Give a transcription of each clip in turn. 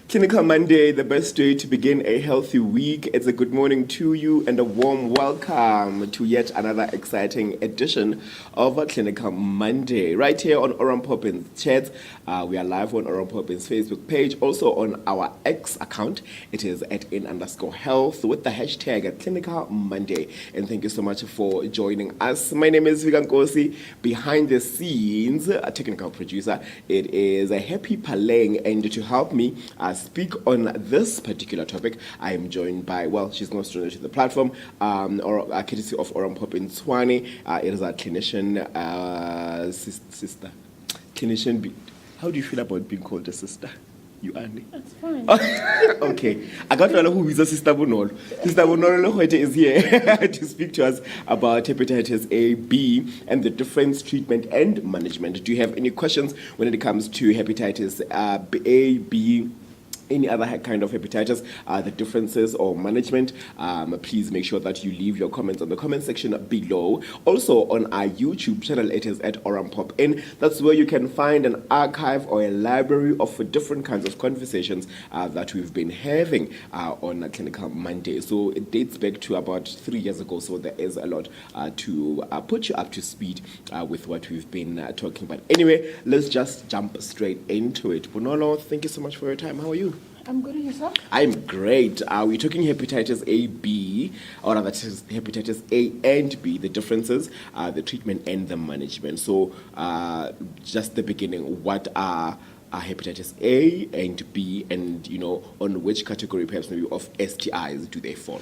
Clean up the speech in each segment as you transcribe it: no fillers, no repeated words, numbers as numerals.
Clinical Monday, the best day to begin a healthy week. It's a good morning to you and a warm welcome to yet another exciting edition of a Clinical Monday. Right here on Oran Poppins Chats. We are live on Oran Poppins Facebook page, also on our X account. It is at @in_health with the hashtag at Clinical Monday. And thank you so much for joining us. My name is Nkosi. Behind the scenes, a technical producer, it is a happy Phaleng, and to help me speak on this particular topic, I am joined by, well, she's no stranger to the platform, or courtesy of Oran Poppins Tshwane. It is our clinician sister. Clinician, how do you feel about being called a sister? You are. That's fine. Okay. I got to know who is a Sister Bonolo. Sister Bonolo Legwete is here to speak to us about hepatitis A, B, and the difference, treatment, and management. Do you have any questions when it comes to hepatitis A, B, any other kind of hepatitis, the differences or management? Please make sure that you leave your comments on the comment section below. Also on our YouTube channel, it is at Oran Pop In. That's where you can find an archive or a library of different kinds of conversations that we've been having on a Clinical Monday. So it dates back to about 3 years ago, so there is a lot to put you up to speed with what we've been talking about. Anyway, let's just jump straight into it. Bonolo, thank you so much for your time. How are you? I'm good, and yourself? I'm great. We're talking hepatitis A, B, or rather hepatitis A and B, the differences, the treatment, and the management. So just the beginning, what are hepatitis A and B, and, you know, on which category perhaps maybe of STIs do they fall?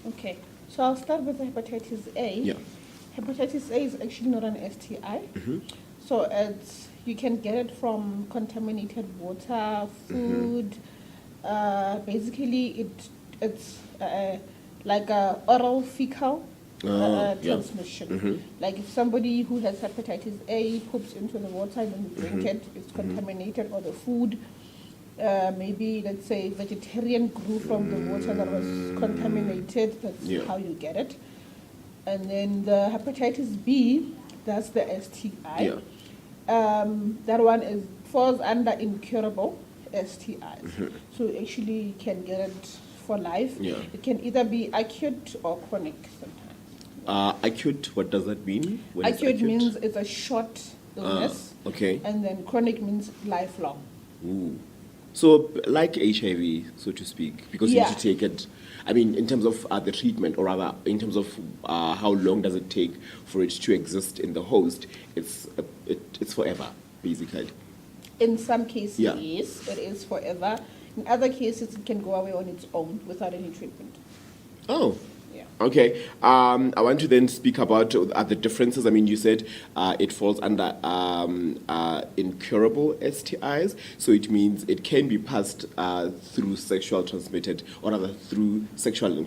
Okay, so I'll start with hepatitis A. Yeah. Hepatitis A is actually not an STI. So you can get it from contaminated water, food. Basically, it's like a oral fecal transmission. Like if somebody who has hepatitis A poops into the water and then you drink it, it's contaminated, or the food, maybe let's say vegetarian grew from the water that was contaminated. That's how you get it. And then the hepatitis B, that's the STI. That one falls under incurable STIs. So you actually can get it for life. It can either be acute or chronic sometimes. Acute, what does that mean? Acute means it's a short illness. Okay. And then chronic means lifelong. Ooh. So like HIV, so to speak, because you need to take it, I mean, in terms of the treatment, or rather in terms of how long does it take for it to exist in the host, it's forever, basically. In some cases, yes, it is forever. In other cases, it can go away on its own without any treatment. Oh. Okay. I want to then speak about the differences. I mean, you said it falls under incurable STIs, so it means it can be passed through sexual transmitted, or rather through sexual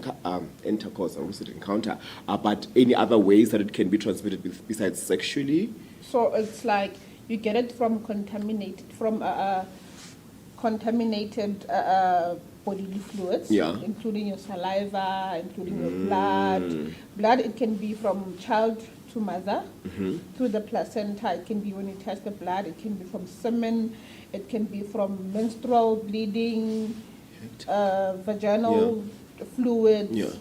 intercourse or encounter. But any other ways that it can be transmitted besides sexually? So it's like you get it from contaminated bodily fluids, including your saliva, including your blood. Blood, it can be from child to mother through the placenta. It can be when you test the blood. It can be from semen. It can be from menstrual bleeding, vaginal fluids.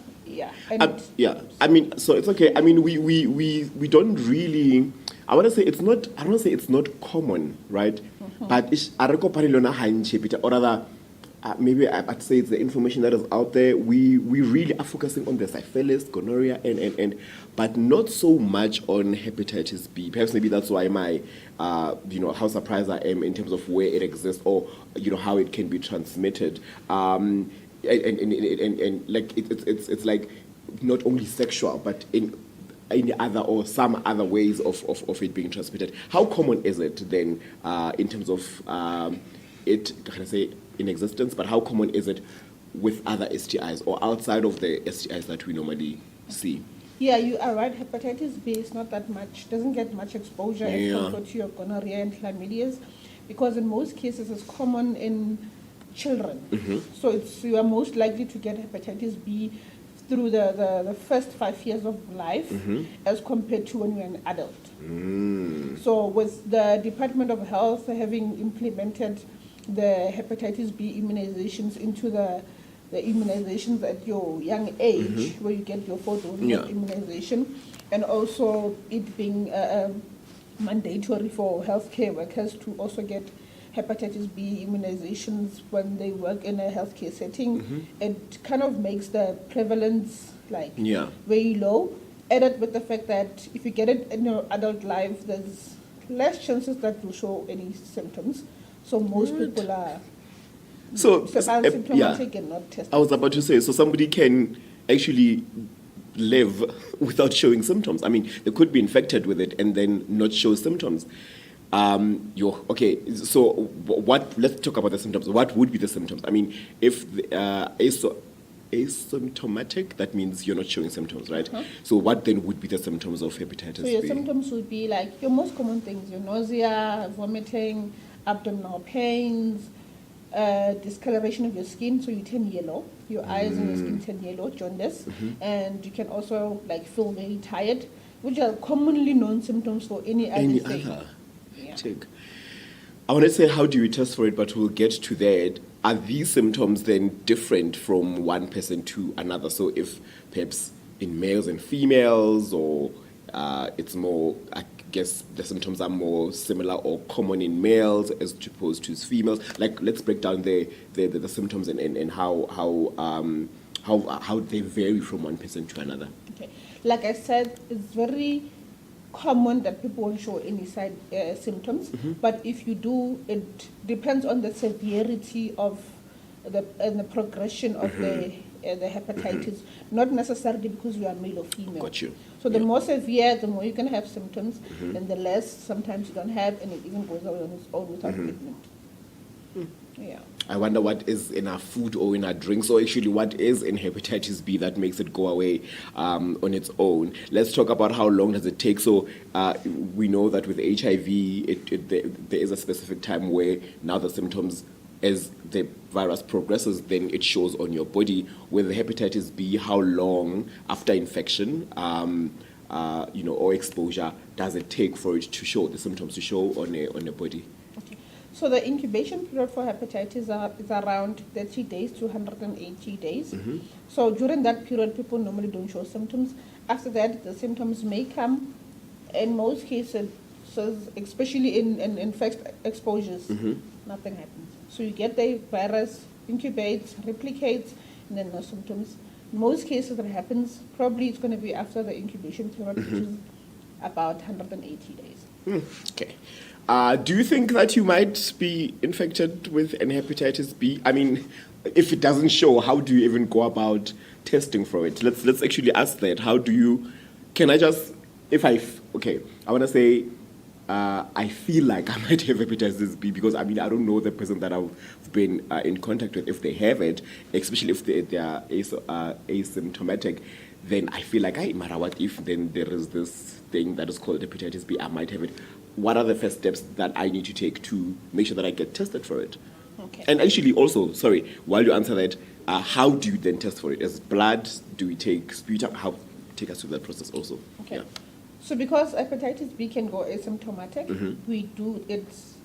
I mean, so it's okay. I mean, we don't really. I want to say it's not. I don't want to say it's not common, right? But or rather. Maybe I'd say it's the information that is out there. We really are focusing on the syphilis, gonorrhea, and but not so much on hepatitis B. Perhaps maybe that's why my, how surprised I am in terms of where it exists, or how it can be transmitted. And like it's like not only sexual, but in any other or some other ways of it being transmitted. How common is it then in terms of it? Can I say in existence, but how common is it with other STIs or outside of the STIs that we normally see? Yeah, you are right. Hepatitis B is not that much, doesn't get much exposure as compared to your gonorrhea and chlamydia, because in most cases it's common in children. So you are most likely to get hepatitis B through the first 5 years of life as compared to when you're an adult. So with the Department of Health having implemented the hepatitis B immunizations into the immunizations at your young age, where you get your 4 doses of immunization, and also it being mandatory for healthcare workers to also get hepatitis B immunizations when they work in a healthcare setting. It kind of makes the prevalence very low. Added with the fact that if you get it in your adult life, there's less chances that you'll show any symptoms. So most people are asymptomatic and not tested. I was about to say, so somebody can actually live without showing symptoms. I mean, they could be infected with it and then not show symptoms. Okay, so what? Let's talk about the symptoms. What would be the symptoms? I mean, if asymptomatic, that means you're not showing symptoms, right? So what then would be the symptoms of hepatitis B? So your symptoms would be like your most common things: your nausea, vomiting, abdominal pains, discoloration of your skin, so you turn yellow. Your eyes and your skin turn yellow, jaundice, and you can also feel very tired, which are commonly known symptoms for any other thing. I want to say, how do we test for it, but we'll get to that. Are these symptoms then different from one person to another? So if perhaps in males and females, or it's more, I guess the symptoms are more similar or common in males as opposed to females. Let's break down the symptoms and how they vary from one person to another. Okay, like I said, it's very common that people won't show any side symptoms, but if you do, it depends on the severity of the progression of the hepatitis, not necessarily because you are male or female. Got you. So the more severe, the more you can have symptoms, and the less sometimes you don't have, and it even goes away on its own without treatment. Yeah. I wonder what is in our food or in our drinks, or actually what is in hepatitis B that makes it go away on its own. Let's talk about how long does it take. So we know that with HIV, there is a specific time where now the symptoms, as the virus progresses, then it shows on your body. With hepatitis B, how long after infection, or exposure does it take for it to show, the symptoms to show on a body? Okay. So the incubation period for hepatitis is around 30 days to 180 days. So during that period, people normally don't show symptoms. After that, the symptoms may come. In most cases, so especially in first exposures, nothing happens. So you get the virus, incubates, replicates, and then no symptoms. In most cases that happens, probably it's going to be after the incubation period, which is about 180 days. Okay. Do you think that you might be infected with an hepatitis B? I mean, if it doesn't show, how do you even go about testing for it? Let's actually ask that. How do you? Can I just, I want to say, I feel like I might have hepatitis B because I don't know the person that I've been in contact with. If they have it, especially if they are asymptomatic, then I feel like, what if then there is this thing that is called hepatitis B? I might have it. What are the first steps that I need to take to make sure that I get tested for it? Okay. And actually also, while you answer that, how do you then test for it? Is blood? Do we take sputum? Take us through that process also. Okay. Yeah. So because hepatitis B can go asymptomatic, we do, it's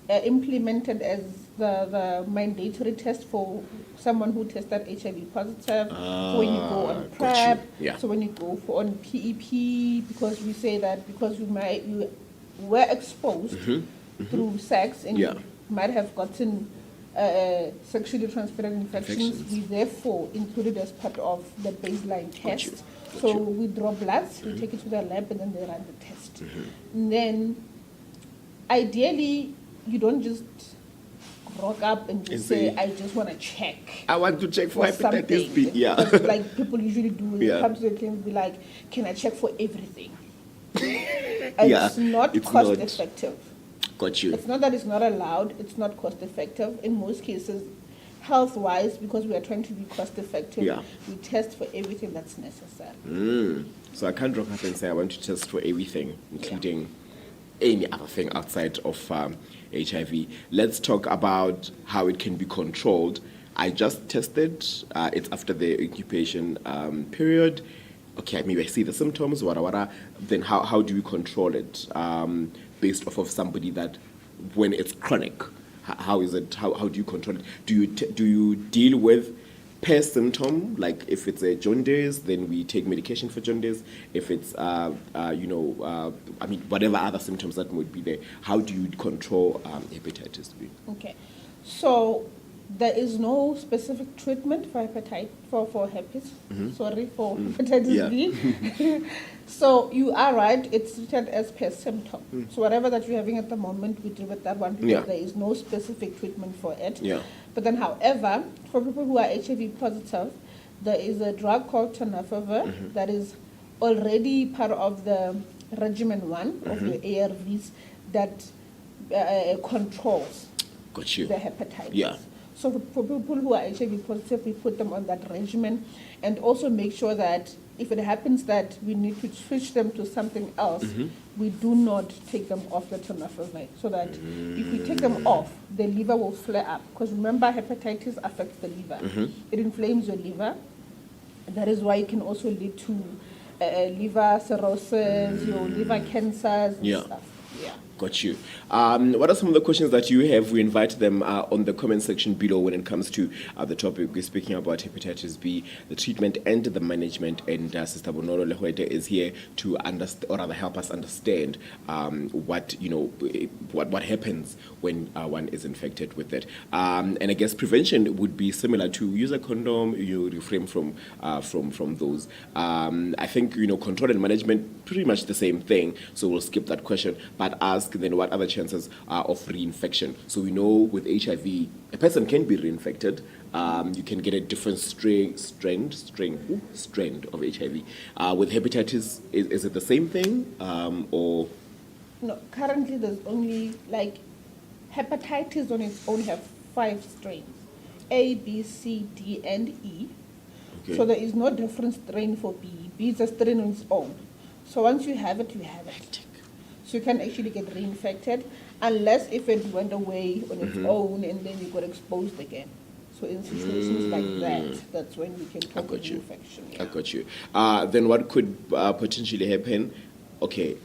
implemented as the mandatory test for someone who tested HIV positive. So when you go on PrEP, so when you go on PEP, because we say that because you were exposed through sex and you might have gotten sexually transmitted infections, we therefore included as part of the baseline test. So we draw bloods, we take it to the lab, and then they run the test. And then, ideally, you don't just rock up and just say, I just want to check. I want to check for hepatitis B. Yeah. Like people usually do. When it comes to the clinic, be like, can I check for everything? It's not cost effective. Got you. It's not that it's not allowed, it's not cost effective. In most cases, health-wise, because we are trying to be cost-effective, we test for everything that's necessary. So I can't rock up and say I want to test for everything, including any other thing outside of HIV. Let's talk about how it can be controlled. I just tested. It's after the incubation period. Okay, maybe I see the symptoms, then how do we control it based off of somebody that, when it's chronic, how is it? How do you control it? Do you deal with per symptom? Like if it's a jaundice, then we take medication for jaundice. If it's whatever other symptoms that would be there, how do you control hepatitis B? Okay, so there is no specific treatment for hepatitis for herpes. Sorry, for hepatitis B. So you are right; it's treated as per symptom. So whatever that you're having at the moment, we deal with that one because there is no specific treatment for it. Yeah. But then, however, for people who are HIV positive, there is a drug called tenofovir that is already part of the regimen 1 of your ARVs that controls the hepatitis. Yeah. So for people who are HIV positive, we put them on that regimen and also make sure that if it happens that we need to switch them to something else, we do not take them off the tenofovir. So that if we take them off, the liver will flare up. Because remember, hepatitis affects the liver. It inflames your liver. That is why it can also lead to liver cirrhosis, your liver cancers and stuff. Yeah. Got you. What are some of the questions that you have? We invite them on the comment section below when it comes to the topic. We're speaking about hepatitis B, the treatment and the management. And Sister Bonolo Legwete is here to understand, or rather help us understand what happens when one is infected with it. And I guess prevention would be similar to use a condom. You refrain from those. I think control and management pretty much the same thing. So we'll skip that question, but ask then what are the chances of reinfection. So we know with HIV, a person can be reinfected. You can get a different strand of HIV. With hepatitis, is it the same thing or? No, currently there's only hepatitis on its own have 5 strains, A, B, C, D, and E. Okay. So there is no different strain for B. B is a strain on its own. So once you have it, you have it. So you can actually get reinfected unless if it went away on its own and then you got exposed again. So in situations like that, that's when we can talk about reinfection. Yeah. I got you. Then what could potentially happen? Okay,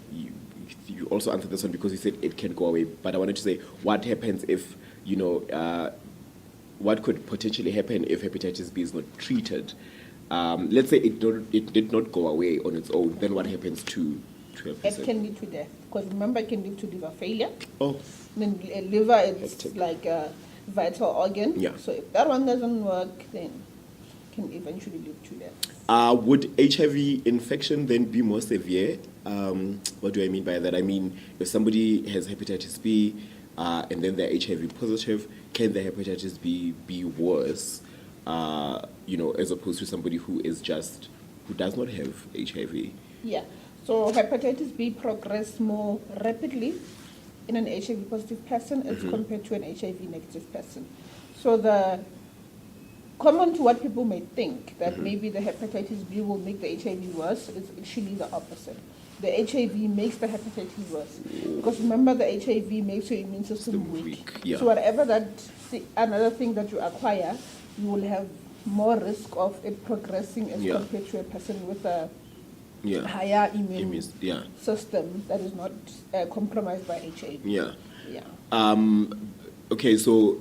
you also answered this one because you said it can go away. But I wanted to say, what happens if, what could potentially happen if hepatitis B is not treated? Let's say it did not go away on its own. Then what happens to a person? It can lead to death. Because remember, it can lead to liver failure. Oh. Then liver is like a vital organ. Yeah. So if that one doesn't work, then it can eventually lead to death. Would HIV infection then be more severe? What do I mean by that? I mean, if somebody has hepatitis B and then they're HIV positive, can the hepatitis B be worse? As opposed to somebody who does not have HIV. Yeah. So hepatitis B progress more rapidly in an HIV positive person as compared to an HIV negative person. So the common to what people may think that maybe the hepatitis B will make the HIV worse is actually the opposite. The HIV makes the hepatitis worse. Because remember, the HIV makes your immune system weak. Yeah. So whatever another thing that you acquire, you will have more risk of it progressing as compared to a person with a higher immune system that is not compromised by HIV. Yeah. Yeah. Okay, so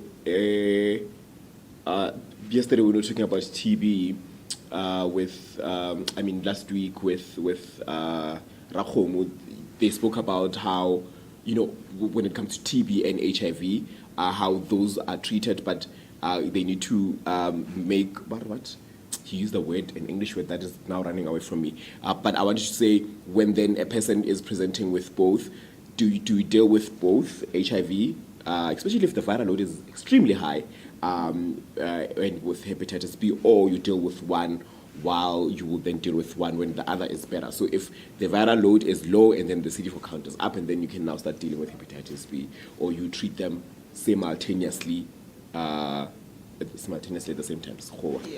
yesterday we were talking about TB last week with Rakhomu. They spoke about how, when it comes to TB and HIV, how those are treated, but they need to make, what? He used a word, an English word that is now running away from me. But I wanted to say, when then a person is presenting with both, do you deal with both HIV, especially if the viral load is extremely high, and with hepatitis B, or you deal with one while you will then deal with one when the other is better? So if the viral load is low and then the CD4 count is up, and then you can now start dealing with hepatitis B, or you treat them simultaneously at the same time.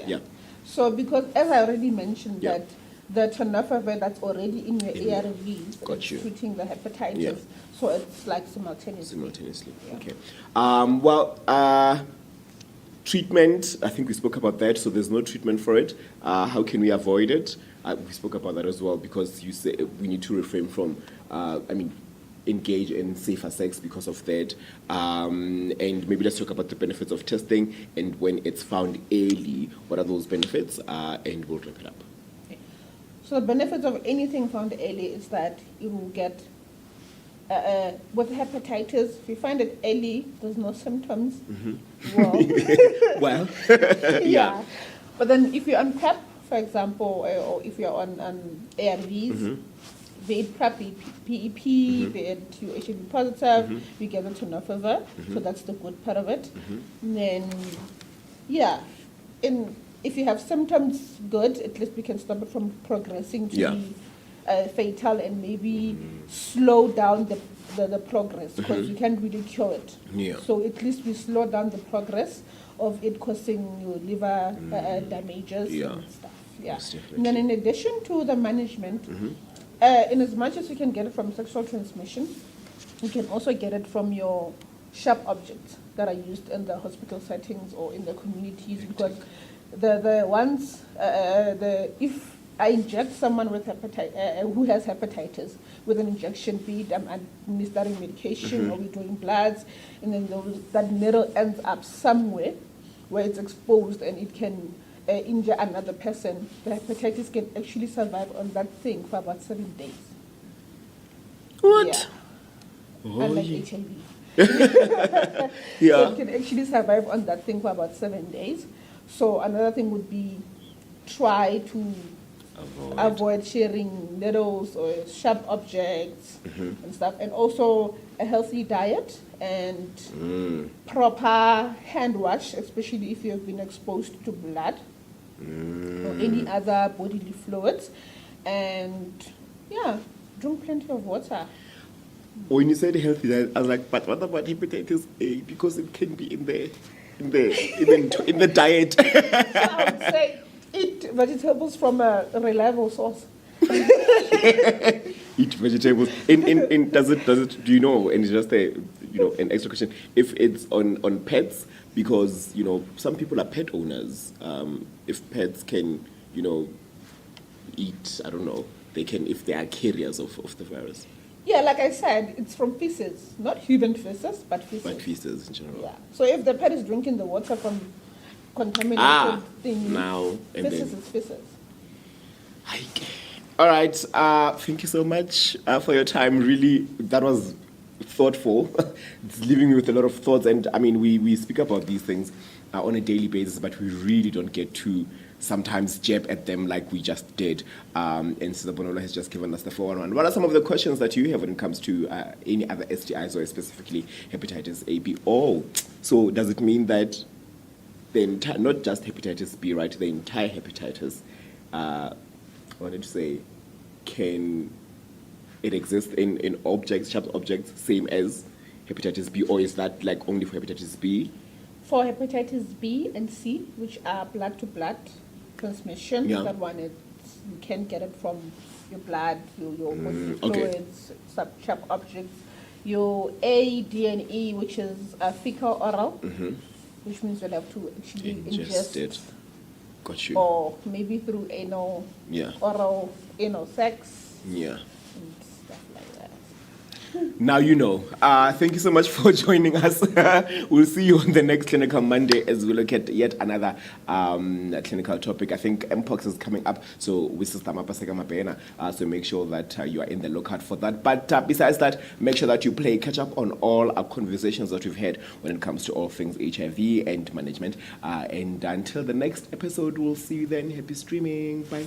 Yeah. So because, as I already mentioned, that the tenofovir that's already in your ARVs is treating the hepatitis, so it's like simultaneously. Okay. Treatment, I think we spoke about that, so there's no treatment for it. How can we avoid it? We spoke about that as well, because you say we need to refrain from, engage in safer sex because of that. And maybe let's talk about the benefits of testing and when it's found early, what are those benefits? And we'll wrap it up. So the benefits of anything found early is that you will get, with hepatitis, if you find it early, there's no symptoms. Well, yeah. But then if you're on PrEP, for example, or if you're on ARVs, be it PrEP, be it PEP, be it you're HIV positive, you get it to no fever, so that's the good part of it. And then, yeah, if you have symptoms, good, at least we can stop it from progressing to be fatal and maybe slow down the progress, because you can't really cure it. So at least we slow down the progress of it causing your liver damages and stuff. Yeah. And then in addition to the management, in as much as you can get it from sexual transmission, you can also get it from your sharp objects that are used in the hospital settings or in the communities, because the ones, if I inject someone with who has hepatitis with an injection, be it I'm administering medication or we're doing bloods, and then that needle ends up somewhere where it's exposed and it can injure another person. The hepatitis can actually survive on that thing for about 7 days. What? Yeah. Unlike HIV. Yeah. So it can actually survive on that thing for about 7 days. So another thing would be try to avoid sharing needles or sharp objects and stuff, and also a healthy diet and proper hand wash, especially if you have been exposed to blood or any other bodily fluids, and yeah, drink plenty of water. When you said healthy diet, I was like, but what about hepatitis A? Because it can be in the diet. So I would say eat vegetables from a reliable source. Eat vegetables. Does it? Do you know? And it's just an extra question. If it's on pets, because some people are pet owners. If pets can eat, I don't know. They can, if they are carriers of the virus. Yeah, like I said, it's from feces, not human feces, but feces. But feces in general. Yeah. So if the pet is drinking the water from contaminated thing, feces is feces. All right. Thank you so much for your time. Really, that was thoughtful. It's leaving me with a lot of thoughts. And I mean, we speak about these things on a daily basis, but we really don't get to sometimes jab at them like we just did. And so Bonolo has just given us the 411. What are some of the questions that you have when it comes to any other STIs or specifically hepatitis A, B? Oh, so does it mean that the entire, not just hepatitis B, right, the entire hepatitis, I wanted to say, can it exist in objects, sharp objects, same as hepatitis B, or is that like only for hepatitis B? For hepatitis B and C, which are blood-to-blood transmission, that one you can get it from your blood, your fluids, sharp objects. Your A, D, and E, which is fecal oral, which means you'll have to actually ingest it. Got you. Or maybe through anal, oral, anal sex. Yeah. And stuff like that. Now you know. Thank you so much for joining us. We'll see you on the next Clinical Monday as we look at yet another clinical topic. I think Mpox is coming up, so so make sure that you are in the lookout for that. But besides that, make sure that you catch up on all our conversations that we've had when it comes to all things HIV and management. And until the next episode, we'll see you then. Happy streaming. Bye.